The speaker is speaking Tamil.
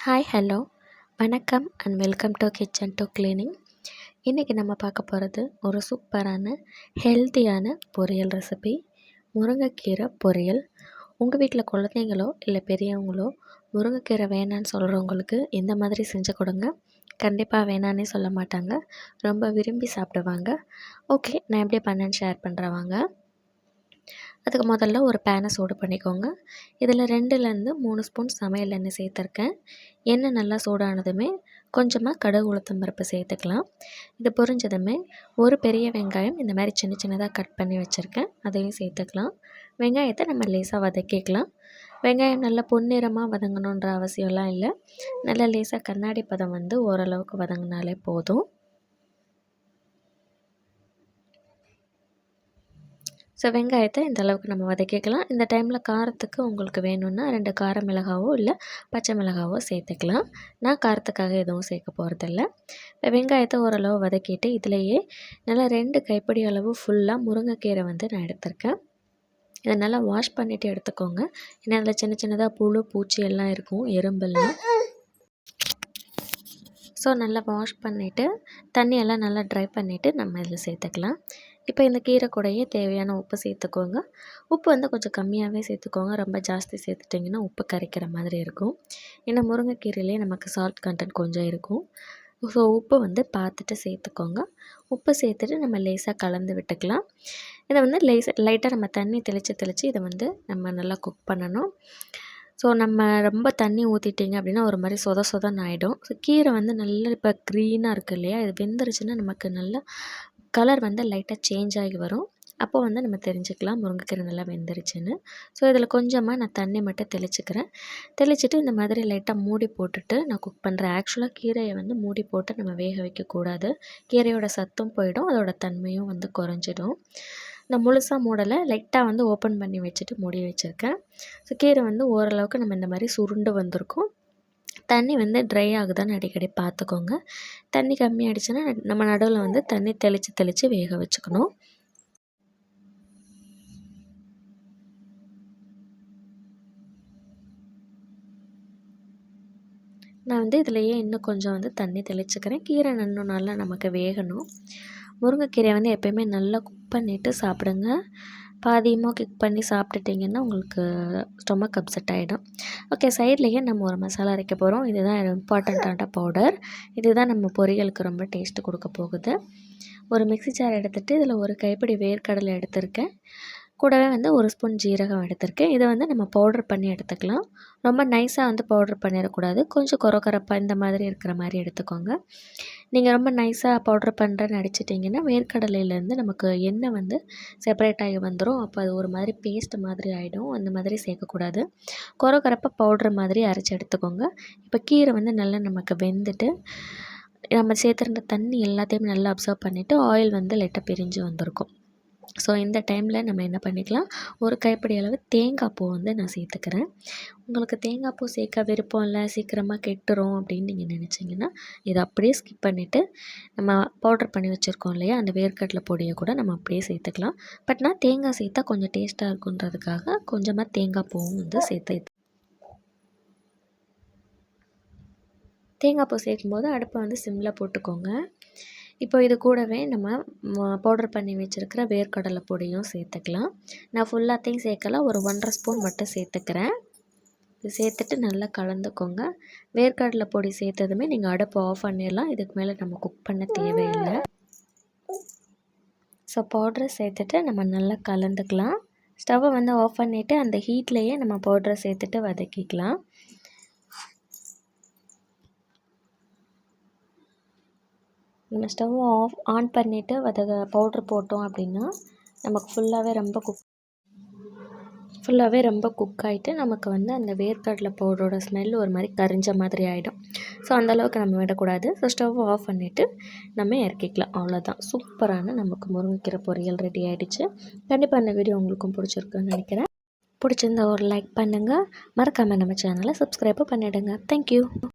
ஹாய் ஹலோ வணக்கம் and welcome to kitchen to cleaning. இன்றைக்கி நம்ம பார்க்க போகிறது ஒரு சூப்பரான ஹெல்த்தியான பொரியல் ரெசிபி, முருங்கைக்கீரை பொரியல். உங்கள் வீட்டில் குழந்தைங்களோ இல்லை பெரியவங்களோ முருங்கைக்கீரை வேணான்னு சொல்கிறவங்களுக்கு இந்த மாதிரி செஞ்சு கொடுங்க. கண்டிப்பாக வேணான்னே சொல்ல மாட்டாங்க, ரொம்ப விரும்பி சாப்பிடுவாங்க. ஓகே, நான் எப்படி பண்ணேன்னு ஷேர் பண்ணுறவாங்க. அதுக்கு முதல்ல ஒரு பேனை சூடு பண்ணிக்கோங்க. இதில் 2லேருந்து 3 ஸ்பூன் சமையல் எண்ணெய் சேர்த்துருக்கேன். எண்ணெய் நல்லா சூடானதுமே கொஞ்சமாக கடுகு உளுத்தம் பருப்பு சேர்த்துக்கலாம். இது பொரிஞ்சதுமே ஒரு பெரிய வெங்காயம் இந்த மாதிரி சின்ன சின்னதாக கட் பண்ணி வச்சுருக்கேன், அதையும் சேர்த்துக்கலாம். வெங்காயத்தை நம்ம லேசாக வதக்கிக்கலாம். வெங்காயம் நல்லா பொன்னிறமாக வதங்கணுன்ற அவசியம்லாம் இல்லை, நல்லா லேசாக கண்ணாடி பதம் வந்து ஓரளவுக்கு வதங்கினாலே போதும். ஸோ வெங்காயத்தை இந்த அளவுக்கு நம்ம வதக்கிக்கலாம். இந்த டைமில் காரத்துக்கு உங்களுக்கு வேணும்னா 2 கார மிளகாவோ இல்லை பச்சை மிளகாவோ சேர்த்துக்கலாம். நான் காரத்துக்காக எதுவும் சேர்க்க போகிறதில்ல. வெங்காயத்தை ஓரளவு வதக்கிட்டு இதிலையே நல்லா 2 கைப்பிடி அளவு ஃபுல்லாக முருங்கைக்கீரை வந்து நான் எடுத்திருக்கேன். இதை நல்லா வாஷ் பண்ணிவிட்டு எடுத்துக்கோங்க. ஏன்னா அதில் சின்ன சின்னதாக புழு பூச்சி எல்லாம் இருக்கும், எறும்பெல்லாம். ஸோ நல்லா வாஷ் பண்ணிவிட்டு தண்ணியெல்லாம் நல்லா ட்ரை பண்ணிவிட்டு நம்ம இதில் சேர்த்துக்கலாம். இப்போ இந்த கீரை கூடயே தேவையான உப்பு சேர்த்துக்கோங்க. உப்பு வந்து கொஞ்சம் கம்மியாகவே சேர்த்துக்கோங்க, ரொம்ப ஜாஸ்தி சேர்த்துட்டிங்கன்னா உப்பு கரைக்கிற மாதிரி இருக்கும். ஏன்னா முருங்கைக்கீரையிலே நமக்கு சால்ட் கண்டென்ட் கொஞ்சம் இருக்கும். ஸோ உப்பு வந்து பார்த்துட்டு சேர்த்துக்கோங்க. உப்பு சேர்த்துட்டு நம்ம லேசாக கலந்து விட்டுக்கலாம். இதை வந்து லைட்டாக நம்ம தண்ணி தெளித்து இதை வந்து நம்ம நல்லா குக் பண்ணணும். ஸோ நம்ம ரொம்ப தண்ணி ஊற்றிட்டிங்க அப்படின்னா ஒரு மாதிரி சொதன்னு ஆகிடும். ஸோ கீரை வந்து நல்லா இப்போ க்ரீனாக இருக்குது இல்லையா, இது வெந்துருச்சுன்னா நமக்கு நல்லா கலர் வந்து லைட்டாக சேஞ்ச் ஆகி வரும். அப்போ வந்து நம்ம தெரிஞ்சுக்கலாம் முருங்கைக்கீரை நல்லா வெந்துருச்சுன்னு. ஸோ இதில் கொஞ்சமாக நான் தண்ணி மட்டும் தெளிச்சுட்டு இந்த மாதிரி லைட்டாக மூடி போட்டுட்டு நான் குக் பண்ணுறேன். ஆக்சுவலாக கீரையை வந்து மூடி போட்டு நம்ம வேக வைக்கக்கூடாது, கீரையோட சத்தும் போயிடும், அதோட தன்மையும் வந்து குறைஞ்சிடும். நான் முழுசாக மூடலை, லைட்டாக வந்து ஓப்பன் பண்ணி வச்சுட்டு மூடி வச்சுருக்கேன். ஸோ கீரை வந்து ஓரளவுக்கு நம்ம இந்த மாதிரி சுருண்டு வந்திருக்கும். தண்ணி வந்து ட்ரை ஆகுதான்னு அடிக்கடி பார்த்துக்கோங்க. தண்ணி கம்மியாகிடுச்சுன்னா நம்ம நடுவில் வந்து தண்ணி தெளித்து வேக வச்சுக்கணும். நான் வந்து இதிலையே இன்னும் கொஞ்சம் வந்து தண்ணி தெளிச்சுக்கிறேன். கீரை இன்னும் நல்லா நமக்கு வேகணும். முருங்கைக்கீரையை வந்து எப்போயுமே நல்லா குக் பண்ணிவிட்டு சாப்பிடுங்க. பாதியமாக குக் பண்ணி சாப்பிட்டுட்டிங்கன்னா உங்களுக்கு ஸ்டொமக் அப்செட் ஆகிடும். ஓகே, சைட்லேயே நம்ம ஒரு மசாலா அரைக்க போகிறோம். இதுதான் இம்பார்ட்டண்ட்டான பவுடர். இதுதான் நம்ம பொரியலுக்கு ரொம்ப டேஸ்ட்டு கொடுக்க போகுது. ஒரு மிக்ஸி ஜார் எடுத்துகிட்டு இதில் ஒரு கைப்பிடி வேர்க்கடலை எடுத்திருக்கேன், கூடவே வந்து 1 ஸ்பூன் ஜீரகம் எடுத்திருக்கேன். இதை வந்து நம்ம பவுட்ரு பண்ணி எடுத்துக்கலாம். ரொம்ப நைஸாக வந்து பவுட்ரு பண்ணிடக்கூடாது, கொஞ்சம் கொரப்பாக இந்த மாதிரி இருக்கிற மாதிரி எடுத்துக்கோங்க. நீங்கள் ரொம்ப நைஸாக பவுட்ரு பண்ணுறேன்னு நடிச்சிட்டிங்கன்னா வேர்க்கடலையிலேருந்து நமக்கு எண்ணெய் வந்து செப்பரேட் ஆகி வந்துடும். அப்போ அது ஒரு மாதிரி பேஸ்ட் மாதிரி ஆகிடும். அந்த மாதிரி சேர்க்கக்கூடாது, கொரப்பாக பவுட்ரு மாதிரி அரைச்சி எடுத்துக்கோங்க. இப்போ கீரை வந்து நல்லா நமக்கு வெந்துட்டு நம்ம சேர்த்துருந்த தண்ணி எல்லாத்தையும் நல்லா அப்சர்வ் பண்ணிவிட்டு ஆயில் வந்து லைட்டாக பிரிஞ்சு வந்திருக்கும். ஸோ இந்த டைமில் நம்ம என்ன பண்ணிக்கலாம், ஒரு கைப்பிடி அளவு தேங்காய் பூ வந்து நான் சேர்த்துக்கிறேன். உங்களுக்கு தேங்காய் பூ சேர்க்க விருப்பம் இல்லை, சீக்கிரமாக கெட்டுரும் அப்படின்னு நீங்கள் நினச்சிங்கன்னா இதை அப்படியே ஸ்கிப் பண்ணிவிட்டு நம்ம பவுட்ரு பண்ணி வச்சுருக்கோம் இல்லையா, அந்த வேர்க்கடலை பொடியை கூட நம்ம அப்படியே சேர்த்துக்கலாம். பட் நான் தேங்காய் சேர்த்தா கொஞ்சம் டேஸ்ட்டாக இருக்குன்றதுக்காக கொஞ்சமாக தேங்காய் பூவும் வந்து தேங்காய் பூ சேர்க்கும்போது அடுப்பை வந்து சிம்மில் போட்டுக்கோங்க. இப்போ இது கூடவே நம்ம பவுட்ரு பண்ணி வச்சுருக்கிற வேர்க்கடலை பொடியும் சேர்த்துக்கலாம். நான் ஃபுல்லாத்தையும் சேர்க்கல, ஒரு 1.5 ஸ்பூன் மட்டும் சேர்த்துக்கிறேன். இது சேர்த்துட்டு நல்லா கலந்துக்கோங்க. வேர்க்கடலை பொடி சேர்த்ததுமே நீங்கள் அடுப்பை ஆஃப் பண்ணிடலாம், இதுக்கு மேலே நம்ம குக் பண்ண தேவையில்லை. ஸோ பவுட்ரை சேர்த்துட்டு நம்ம நல்லா கலந்துக்கலாம். ஸ்டவ்வை வந்து ஆஃப் பண்ணிவிட்டு அந்த ஹீட்லேயே நம்ம பவுட்ரை சேர்த்துட்டு வதக்கிக்கலாம். நம்ம ஸ்டவ் ஆன் பண்ணிவிட்டு பவுட்ரு போட்டோம் அப்படின்னா நமக்கு ஃபுல்லாகவே ரொம்ப குக் ஆகிட்டு நமக்கு வந்து அந்த வேர்க்கடலை பவுடரோட ஸ்மெல் ஒரு மாதிரி கரிஞ்ச மாதிரி ஆகிடும். ஸோ அந்தளவுக்கு நம்ம விடக்கூடாது. ஸோ ஸ்டவ் ஆஃப் பண்ணிவிட்டு நம்ம இறக்கிக்கலாம். அவ்வளோதான், சூப்பரான நமக்கு முருங்கைக்கீரை பொரியல் ரெடி ஆகிடுச்சு. கண்டிப்பாக அந்த வீடியோ உங்களுக்கும் பிடிச்சிருக்குன்னு நினைக்கிறேன். பிடிச்சிருந்தா ஒரு லைக் பண்ணுங்கள், மறக்காமல் நம்ம சேனலை சப்ஸ்கிரைப் பண்ணிவிடுங்க. தேங்க்யூ.